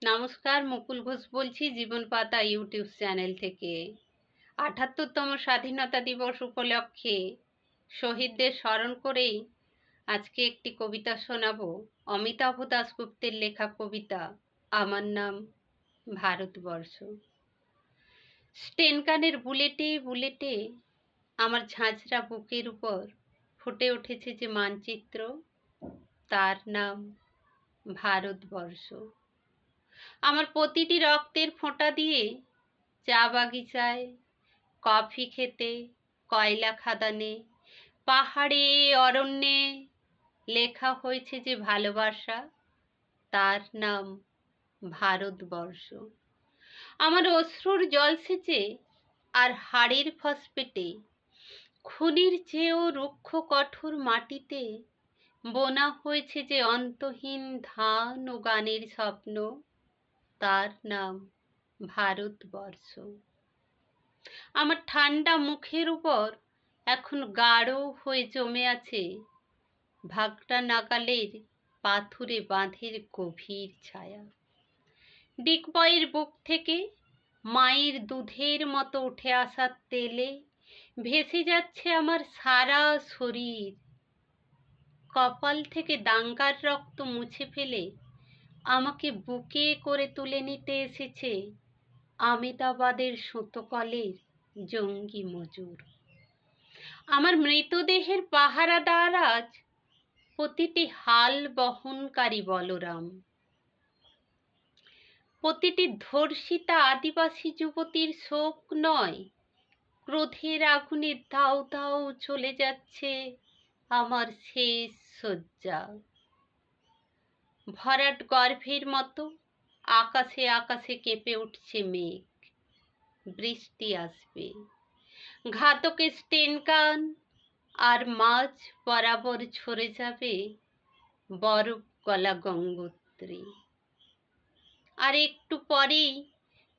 নমস্কার, মুকুল ঘোষ বলছি জীবন পাতা ইউটিউব চ্যানেল থেকে। ৭৮তম স্বাধীনতা দিবস উপলক্ষে শহীদদের স্মরণ করেই আজকে একটি কবিতা শোনাবো। অমিতাভ দাশগুপ্তের লেখা কবিতা, আমার নাম ভারতবর্ষ। স্টেনগানের বুলেটে বুলেটে আমার ঝাঁঝরা বুকের উপর ফুটে উঠেছে যে মানচিত্র, তার নাম ভারতবর্ষ। আমার প্রতিটি রক্তের ফোঁটা দিয়ে চা বাগিচায়, কফি খেতে, কয়লা খাদানে, পাহাড়ে, অরণ্যে লেখা হয়েছে যে ভালোবাসা, তার নাম ভারতবর্ষ। আমার অশ্রুর জলসেচে আর হাড়ের ফসফেটে, খুনির চেয়েও রুক্ষ কঠোর মাটিতে বোনা হয়েছে যে অন্তহীন ধান ও গানের স্বপ্ন, তার নাম ভারতবর্ষ। আমার ঠান্ডা মুখের উপর এখন গাঢ় হয়ে জমে আছে ভাগটা নাগালের পাথুরে বাঁধের গভীর ছায়া। ডিগবয়ের বুক থেকে মায়ের দুধের মতো উঠে আসা তেলে ভেসে যাচ্ছে আমার সারা শরীর। কপাল থেকে দাঙ্গার রক্ত মুছে ফেলে আমাকে বুকে করে তুলে নিতে এসেছে আমেদাবাদের সুতোকলের জঙ্গি মজুর। আমার মৃতদেহের পাহারাদার আজ প্রতিটি হাল বহনকারী বলরাম, প্রতিটি ধর্ষিতা আদিবাসী যুবতীর শোক নয়, ক্রোধের আগুনে দাউ দাউ চলে যাচ্ছে আমার শেষ শয্যা। ভরাট গর্ভের মতো আকাশে আকাশে কেঁপে উঠছে মেঘ, বৃষ্টি আসবে। ঘাতকের স্টেনগান আর মাঝ বরাবর ঝরে যাবে বরফ গলা গঙ্গোত্রী। আর একটু পরেই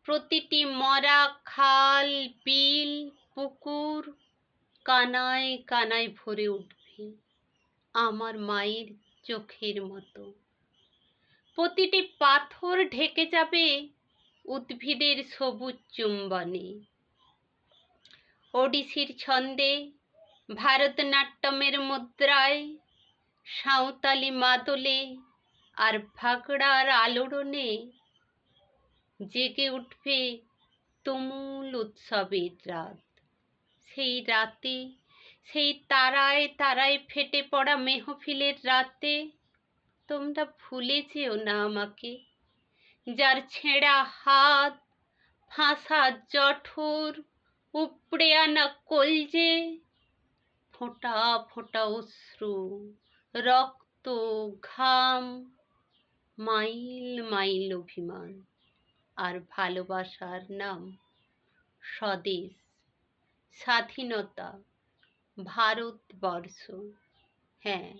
প্রতিটি মরা খাল, বিল, পুকুর কানায় কানায় ভরে উঠবে আমার মায়ের চোখের মতো। প্রতিটি পাথর ঢেকে যাবে উদ্ভিদের সবুজ চুম্বনে। ওডিসির ছন্দে, ভারতনাট্যমের মুদ্রায়, সাঁওতালি মাদলে আর ভাগড়ার আলোড়নে জেগে উঠবে তুমুল উৎসবের রাত। সেই রাতে, সেই তারায় তারায় ফেটে পড়া মেহফিলের রাতে তোমরা ভুলে যেও না আমাকে, যার ছেঁড়া হাত, ফাঁসা জঠর, উপড়ে আনা কলজে, ফোঁটা ফোঁটা অশ্রু, রক্ত, ঘাম, মাইল মাইল অভিমান আর ভালোবাসার নাম স্বদেশ, স্বাধীনতা, ভারতবর্ষ। হ্যাঁ,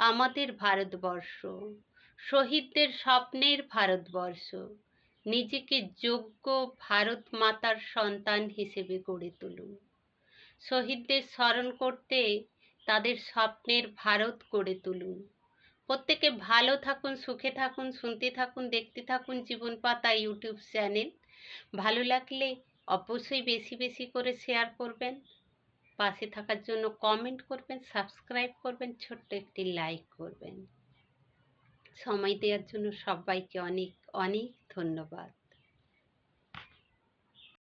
আমাদের ভারতবর্ষ, শহীদদের স্বপ্নের ভারতবর্ষ। নিজেকে যোগ্য ভারত মাতার সন্তান হিসেবে গড়ে তুলুন। শহীদদের স্মরণ করতে তাদের স্বপ্নের ভারত গড়ে তুলুন। প্রত্যেকে ভালো থাকুন, সুখে থাকুন, শুনতে থাকুন, দেখতে থাকুন জীবন পাতা ইউটিউব চ্যানেল। ভালো লাগলে অবশ্যই বেশি বেশি করে শেয়ার করবেন, পাশে থাকার জন্য কমেন্ট করবেন, সাবস্ক্রাইব করবেন, ছোট্ট একটি লাইক করবেন। সময় দেওয়ার জন্য সবাইকে অনেক অনেক ধন্যবাদ।